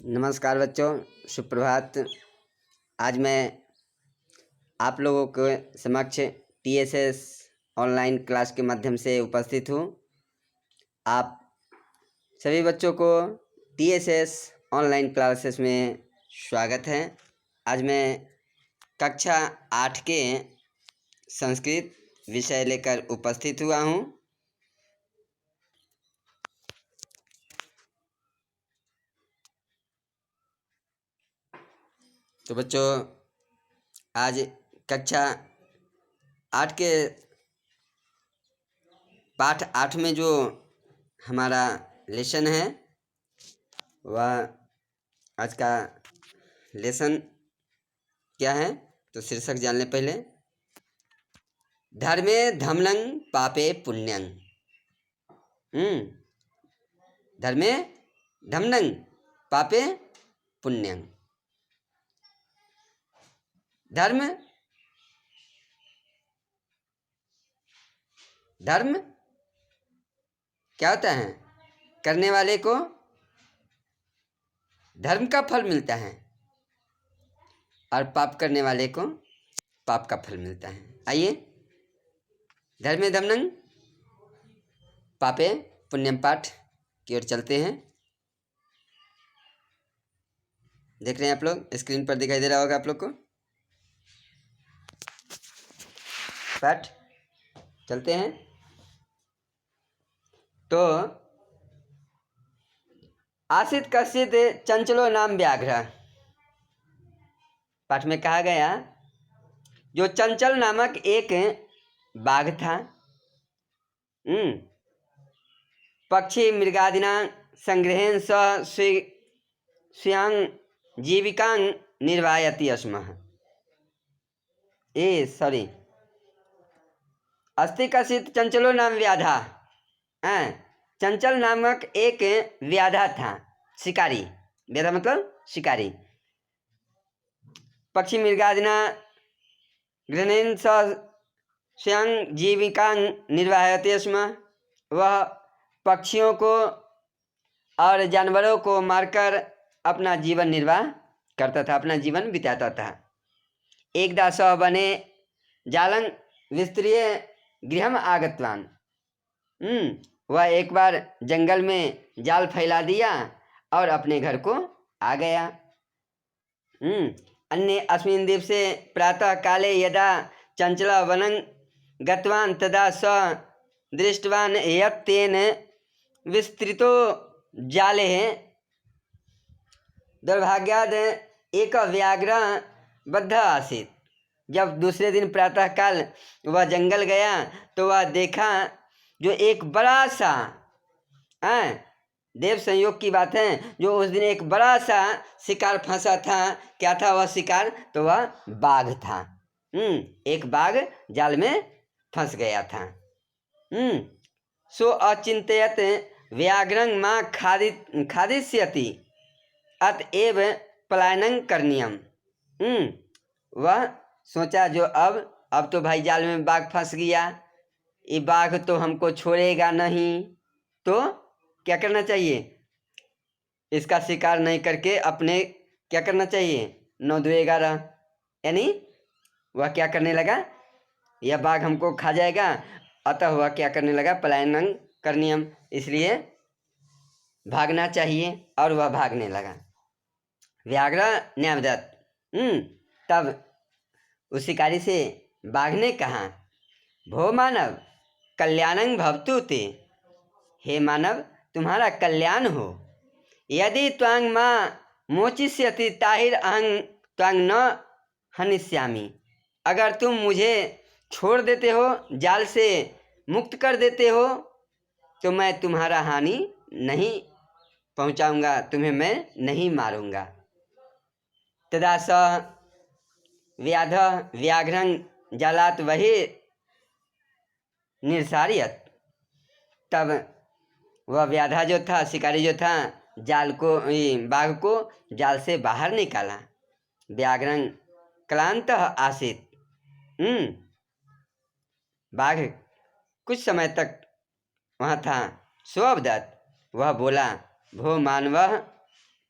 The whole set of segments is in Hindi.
नमस्कार बच्चों, सुप्रभात। आज मैं आप लोगों के समक्ष टीएसएस ऑनलाइन क्लास के माध्यम से उपस्थित हूँ। आप सभी बच्चों को टीएसएस ऑनलाइन क्लासेस में स्वागत है। आज मैं कक्षा 8 के संस्कृत विषय लेकर उपस्थित हुआ हूँ। तो बच्चों, आज कक्षा 8 के पाठ 8 में जो हमारा लेसन है वह आज का लेसन क्या है, तो शीर्षक जान ले पहले। धर्मे धमनं पापे पुण्यं। धर्मे धमनं पापे पुण्यं। धर्म क्या होता है? करने वाले को धर्म का फल मिलता है और पाप करने वाले को पाप का फल मिलता है। आइए, धर्मे धमनं पापे पुण्यम पाठ की ओर चलते हैं। देख रहे हैं आप लोग, स्क्रीन पर दिखाई दे रहा होगा आप लोग को पाठ। चलते हैं। तो आसित कश्चित चंचलो नाम व्याघ्र। पाठ में कहा गया, जो चंचल नामक एक बाघ था, पक्षी मृगादिना संग्रहेण स्वयं जीविकां निर्वाहयति स्म। अस्ति कश्चित चंचलो नाम व्याधा। चंचल नामक एक व्याधा था, शिकारी। व्याधा मतलब शिकारी। पक्षी मृगादिना गृहणेन स्वयं जीविकां निर्वाहयति स्म। वह पक्षियों को और जानवरों को मारकर अपना जीवन निर्वाह करता था, अपना जीवन बिताता था। एकदा सः वने जालं विस्तृय गृहम् आगतवान्। वह एक बार जंगल में जाल फैला दिया और अपने घर को आ गया। अन्य अस्मिन् दिवसे प्रातः काले यदा चंचला वनं गतवान् तदा स दृष्टवान् यत् तेन विस्तृतो जाले दुर्भाग्याद् एक व्याघ्र बद्ध आसीत्। जब दूसरे दिन प्रातः काल वह जंगल गया तो वह देखा जो एक बड़ा सा, देव संयोग की बात है, जो उस दिन एक बड़ा सा शिकार फंसा था। क्या था वह शिकार? तो वह बाघ था। एक बाघ जाल में फंस गया था। सो अचिंतयत व्याघ्रं मा खादिष्यति अतएव पलायनं करणीयम्। वह सोचा, जो अब तो भाई जाल में बाघ फंस गया, ये बाघ तो हमको छोड़ेगा नहीं, तो क्या करना चाहिए? इसका शिकार नहीं करके अपने क्या करना चाहिए? 9 2 11, यानी वह क्या करने लगा, यह बाघ हमको खा जाएगा, अतः वह क्या करने लगा? पलायनं करणीयम, इसलिए भागना चाहिए। और वह भागने लगा। व्याघ्र न्यावदत्। तब उस शिकारी से बाघ ने कहा, भो मानव कल्याणं भवतु ते। हे मानव, तुम्हारा कल्याण हो। यदि त्वां मां मोचिष्यति ताहिर अहं त्वां न हनिष्यामि। अगर तुम मुझे छोड़ देते हो, जाल से मुक्त कर देते हो, तो मैं तुम्हारा हानि नहीं पहुंचाऊंगा, तुम्हें मैं नहीं मारूंगा। तदा स व्याघ्रं जालात् वही निर्सार्यत। तब वह व्याधा जो था, शिकारी जो था, बाघ को जाल से बाहर निकाला। व्याघ्रं क्लान्तः आसीत्। बाघ कुछ समय तक वहाँ था। स्ववदत्, वह बोला, भो मानवः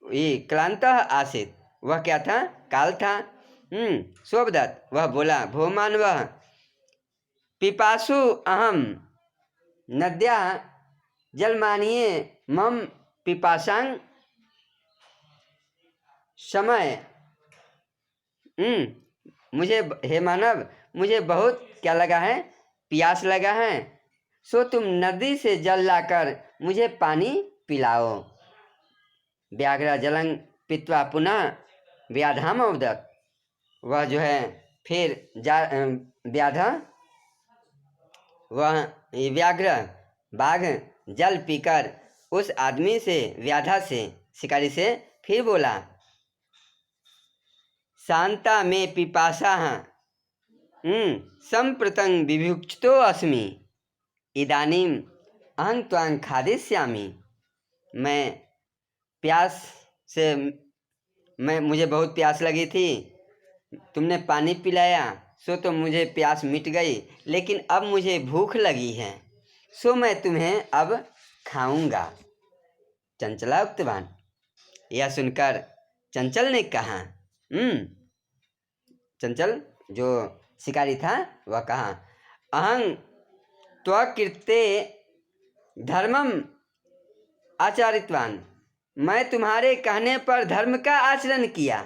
ये क्लांत आसीत, वह क्या था? काल था। सोबदत्त, वह बोला, भो मानव पिपासु अहम नद्या जलमानीय मम पिपासांग समय। मुझे, हे मानव, मुझे बहुत क्या लगा है? प्यास लगा है। सो तुम नदी से जल लाकर मुझे पानी पिलाओ। व्याघ्र जलं पीत्वा पुनः व्याधाम अवदत्, वह जो है फिर व्याधा, वह व्याघ्र बाघ जल पीकर उस आदमी से, व्याधा से, शिकारी से फिर बोला, शांता में पिपासा संप्रतं विभुक्षितो अस्मि इदानीम अहं त्वां खादिष्यामि। मैं प्यास से, मुझे बहुत प्यास लगी थी, तुमने पानी पिलाया सो तो मुझे प्यास मिट गई, लेकिन अब मुझे भूख लगी है, सो मैं तुम्हें अब खाऊंगा। चंचला उक्तवान, यह सुनकर चंचल ने कहा, चंचल जो शिकारी था वह कहा, अहं त्वकृते धर्मम आचरितवान, मैं तुम्हारे कहने पर धर्म का आचरण किया।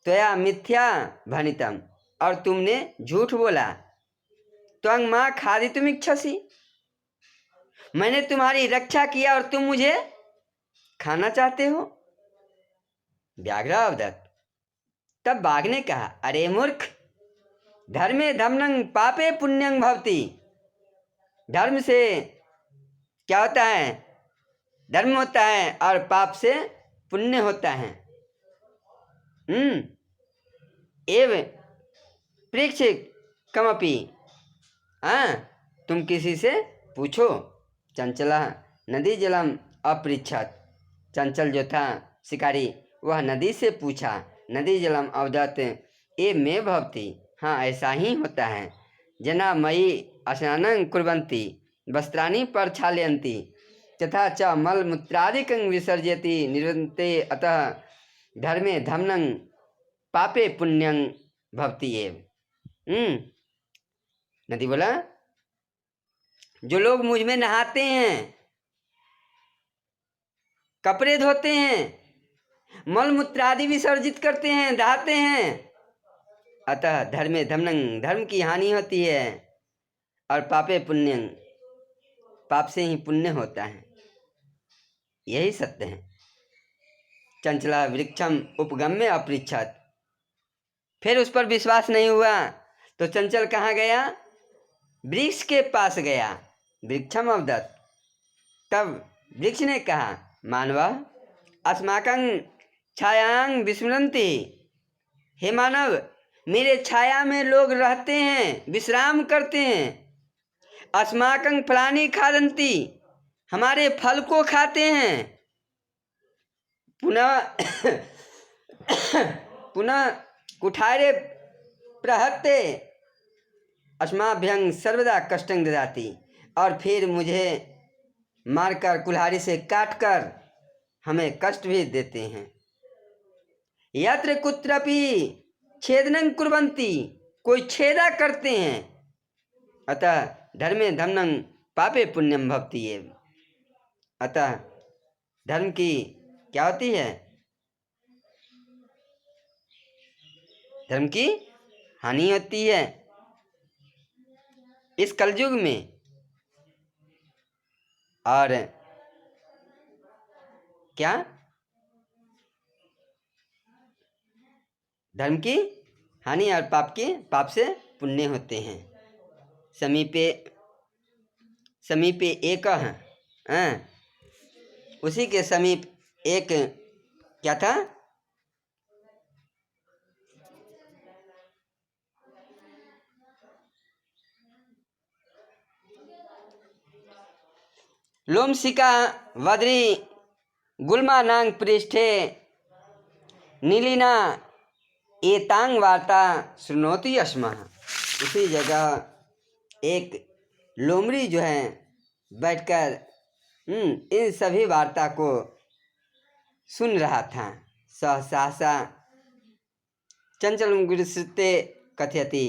त्वया मिथ्या भनितम, और तुमने झूठ बोला। त्वं मां खादितुम इच्छसि, मैंने तुम्हारी रक्षा किया और तुम मुझे खाना चाहते हो। व्याघ्र अवदत्, तब बाघ ने कहा, अरे मूर्ख, धर्मे धम्मं पापे पुण्यं भवति। धर्म से क्या होता है? धर्म होता है और पाप से पुण्य होता है। एव पृक्ष कमपि, तुम किसी से पूछो। चंचला नदी जलम अपृच्छत, चंचल जो था शिकारी वह नदी से पूछा। नदी जलम अवदत् ए में भवति, हाँ ऐसा ही होता है। जना मयि स्नानं कुर्वन्ति वस्त्राणि प्रक्षालयन्ति तथा च मलमूत्रादिकं विसर्जयति निर्वन्ते, अतः धर्मे धम्मं पापे पुण्यं भवति एव। नदी बोला, जो लोग मुझ में नहाते हैं, कपड़े धोते हैं, मल मूत्र आदि विसर्जित करते हैं, दहाते हैं, अतः धर्मे धम्मं, धर्म की हानि होती है, और पापे पुण्यं, पाप से ही पुण्य होता है। यही सत्य है। चंचला वृक्षम उपगम्य अपृच्छत, फिर उस पर विश्वास नहीं हुआ तो चंचल कहाँ गया? वृक्ष के पास गया। वृक्षम अवदत्, तब वृक्ष ने कहा, मानव अस्माकं छायां विस्मरन्ति, हे मानव, मेरे छाया में लोग रहते हैं, विश्राम करते हैं। अस्माकं फलानि खादन्ति, हमारे फल को खाते हैं। पुनः पुनः कुठारे प्रहत्ते अस्माभ्यं सर्वदा कष्टं ददाति, और फिर मुझे मारकर, कुल्हाड़ी से काटकर हमें कष्ट भी देते हैं। यत्र कुत्रपि छेदनं कुर्वन्ति, कोई छेदा करते हैं, अतः धर्मे धम्मं पापे पुण्यं भवति एव, अतः धर्म की क्या होती है? धर्म की हानि होती है। इस कलयुग में और क्या? धर्म की हानि और पाप से पुण्य होते हैं। समीपे एक है, उसी के समीप एक क्या था? लोमशिका वद्री गुल्मानांग पृष्ठे नीलिना एतांग वार्ता शृणोति अस्मः। उसी जगह एक लोमड़ी जो है बैठकर इन सभी वार्ता को सुन रहा था। सह सहसा चंचल गुरुश्रुते कथयति,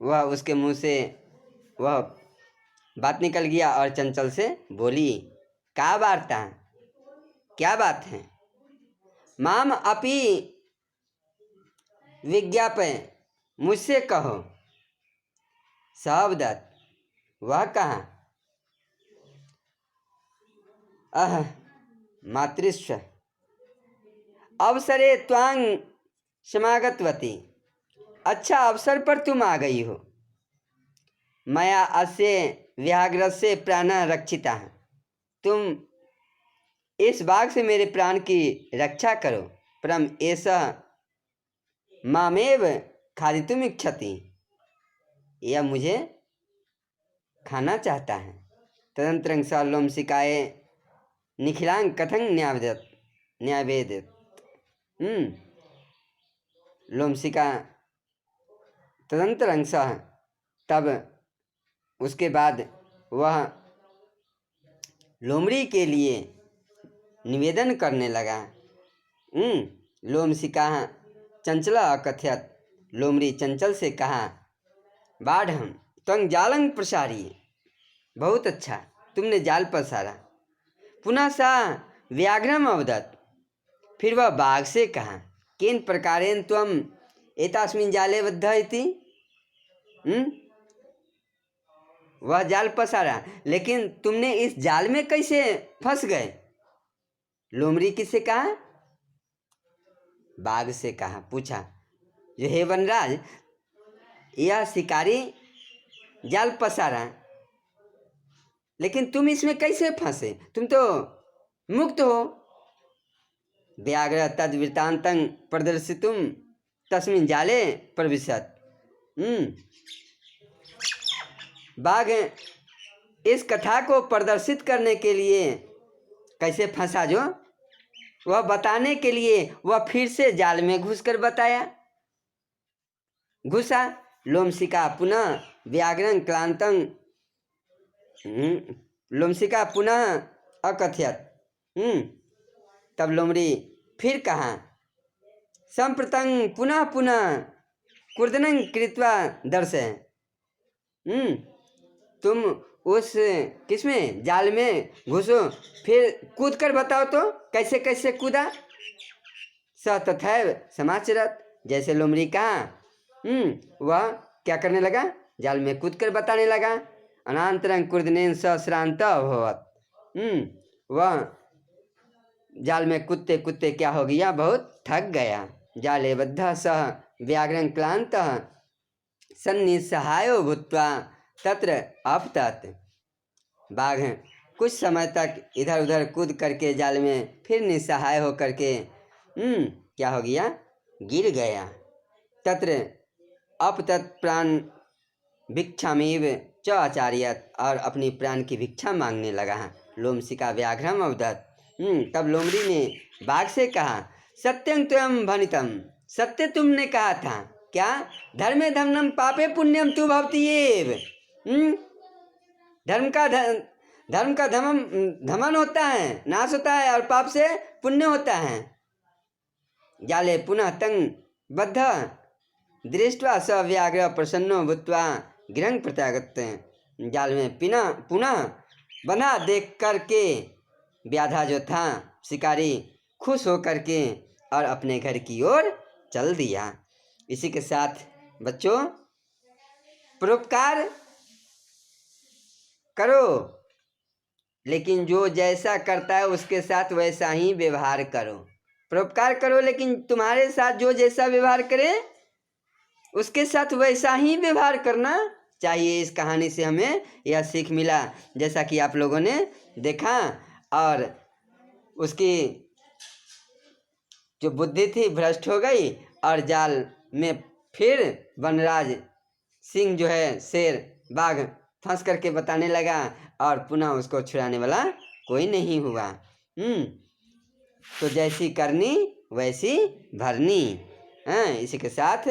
वह उसके मुंह से वह बात निकल गया और चंचल से बोली, का वार्ता, क्या बात है? माम अपि विज्ञापय, मुझसे कहो। सावदत्त, वह कहा, अह मातृस्व अवसरे त्वांग समागतवती, अच्छा अवसर पर तुम आ गई हो। मया अस्य व्याघ्रस्य प्राणः रक्षिता, तुम इस बाघ से मेरे प्राण की रक्षा करो। परम एषः मामेव खादितुम इच्छति, यह मुझे खाना चाहता है। तदंतरं स लोमशिकाय निखिलांग कथं न्यावेदत। लोमशिका तदंतरं स, तब उसके बाद वह लोमड़ी के लिए निवेदन करने लगा। लोमशिका चंचला अकथयत, लोमड़ी चंचल से कहा, बाढ़ त्वं जालं प्रसारी, बहुत अच्छा तुमने जाल पसारा। पुनः सा व्याघ्रम अवदत्, फिर वह बाघ से कहा, केन प्रकारेण त्वं एतास्मिन् जाले बद्ध इति। वह जाल पसारा, लेकिन तुमने इस जाल में कैसे फंस गए? लोमड़ी किससे कहा? बाघ से कहा, पूछा, जो हे वनराज, यह शिकारी जाल पसारा, लेकिन तुम इसमें कैसे फंसे? तुम तो मुक्त हो। व्याघ्र तद वृत्तान्तं प्रदर्शितुं तस्मिन् जाले प्रविशत्। बाघ इस कथा को प्रदर्शित करने के लिए कैसे फंसा, जो वह बताने के लिए वह फिर से जाल में घुसकर बताया। घुसा। लोमशिका पुनः व्याघ्रं क्लांतं, लोमशिका पुनः अकथयत। तब लोमड़ी फिर कहा, संप्रतं पुनः पुनः कूर्दनं कृत्वा दर्शय। तुम उस किसमें जाल में घुसो, फिर कूद कर बताओ तो कैसे कैसे कूदा। स तथैव समाचरत, जैसे लोमड़ी कहा, वह क्या करने लगा? जाल में कूद कर बताने लगा। अनंतरं कूर्दनेन स श्रांत अभवत्, वह जाल में कूदते कूदते क्या हो गया? बहुत थक गया। जाले बद्ध सह व्याघ्रं क्लांतः सन्निसहायो भूत्वा तत्र अपतत। बाघ कुछ समय तक इधर उधर कूद करके जाल में फिर निसहाय हो करके क्या हो गया? गिर गया। तत्र अपतत प्राण भिक्षामेव च आचार्यत, और अपनी प्राण की भिक्षा मांगने लगा। लोमशिका व्याघ्रम अवदत्, तब लोमड़ी ने बाघ से कहा, सत्यं त्वं भणितं, सत्य तुमने कहा था। क्या? धर्मे धर्मम पापे पुण्यम तु भवति एव। धर्म का धमन होता है, नाश होता है, और पाप से पुण्य होता है। जाले पुनः तंग बद्ध दृष्ट्वा स व्याघ्र प्रसन्नो भूत्वा गृहं प्रत्यागत। जाल में पुनः बंधा देख करके व्याधा जो था शिकारी खुश हो करके और अपने घर की ओर चल दिया। इसी के साथ बच्चों, परोपकार करो, लेकिन जो जैसा करता है उसके साथ वैसा ही व्यवहार करो। परोपकार करो, लेकिन तुम्हारे साथ जो जैसा व्यवहार करे उसके साथ वैसा ही व्यवहार करना चाहिए। इस कहानी से हमें यह सीख मिला, जैसा कि आप लोगों ने देखा। और उसकी जो बुद्धि थी भ्रष्ट हो गई, और जाल में फिर वनराज सिंह जो है, शेर बाघ फंस करके बताने लगा, और पुनः उसको छुड़ाने वाला कोई नहीं हुआ। तो जैसी करनी वैसी भरनी। इसी के साथ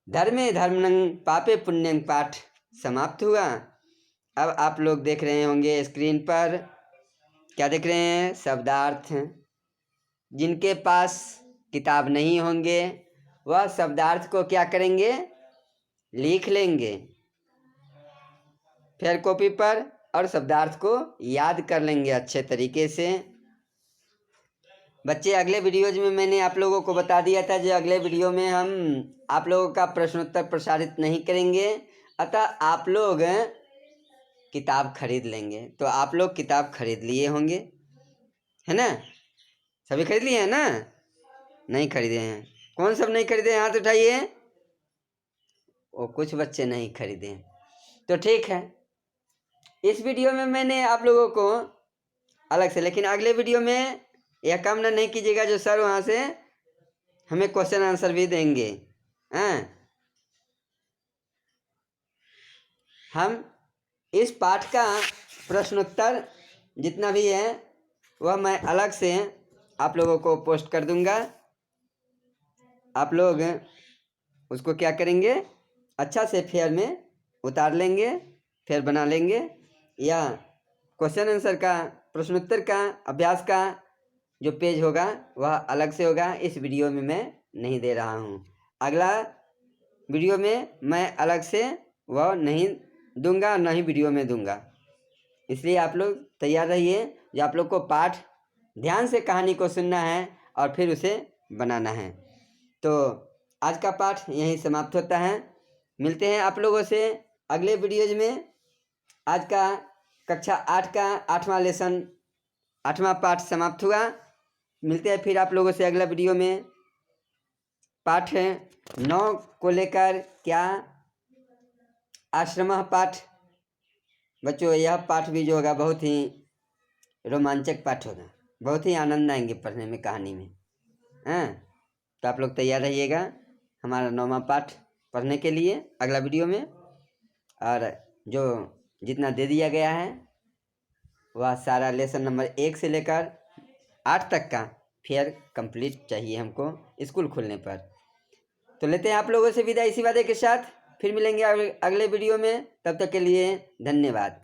धर्मे धर्मं पापे पुण्यं पाठ समाप्त हुआ। अब आप लोग देख रहे होंगे स्क्रीन पर, क्या देख रहे हैं? शब्दार्थ जिनके पास किताब नहीं होंगे वह शब्दार्थ को क्या करेंगे, लिख लेंगे फिर कॉपी पर और शब्दार्थ को याद कर लेंगे अच्छे तरीके से। बच्चे अगले वीडियोज में मैंने आप लोगों को बता दिया था जो अगले वीडियो में हम आप लोगों का प्रश्नोत्तर प्रसारित नहीं करेंगे, अतः आप लोग किताब खरीद लेंगे। तो आप लोग किताब खरीद लिए होंगे, है ना? सभी खरीद लिए हैं ना? नहीं खरीदे हैं? कौन सब नहीं खरीदे हैं, हाथ उठाइए। वो कुछ बच्चे नहीं खरीदे हैं, तो ठीक है। इस वीडियो में मैंने आप लोगों को अलग से, लेकिन अगले वीडियो में यह कामना नहीं कीजिएगा जो सर वहाँ से हमें क्वेश्चन आंसर भी देंगे। हम इस पाठ का प्रश्नोत्तर जितना भी है वह मैं अलग से आप लोगों को पोस्ट कर दूंगा। आप लोग उसको क्या करेंगे, अच्छा से फेयर में उतार लेंगे, फिर बना लेंगे, या क्वेश्चन आंसर का प्रश्नोत्तर का अभ्यास का जो पेज होगा वह अलग से होगा। इस वीडियो में मैं नहीं दे रहा हूँ, अगला वीडियो में मैं अलग से वह नहीं दूंगा, ना ही वीडियो में दूंगा। इसलिए आप लोग तैयार रहिए, जो आप लोग को पाठ ध्यान से कहानी को सुनना है और फिर उसे बनाना है। तो आज का पाठ यहीं समाप्त होता है। मिलते हैं आप लोगों से अगले वीडियोज में। आज का कक्षा 8 का 8वां लेसन 8वां पाठ समाप्त हुआ। मिलते हैं फिर आप लोगों से अगला वीडियो में। पाठ 9 को लेकर क्या आश्रम पाठ। बच्चों यह पाठ भी जो होगा बहुत ही रोमांचक पाठ होगा, बहुत ही आनंद आएंगे पढ़ने में, कहानी में। तो आप लोग तैयार रहिएगा हमारा 9वां पाठ पढ़ने के लिए अगला वीडियो में। और जो जितना दे दिया गया है वह सारा लेसन नंबर 1 से लेकर 8 तक का फिर कंप्लीट चाहिए हमको स्कूल खुलने पर। तो लेते हैं आप लोगों से विदा इसी वादे के साथ, फिर मिलेंगे अगले वीडियो में। तब तक के लिए धन्यवाद।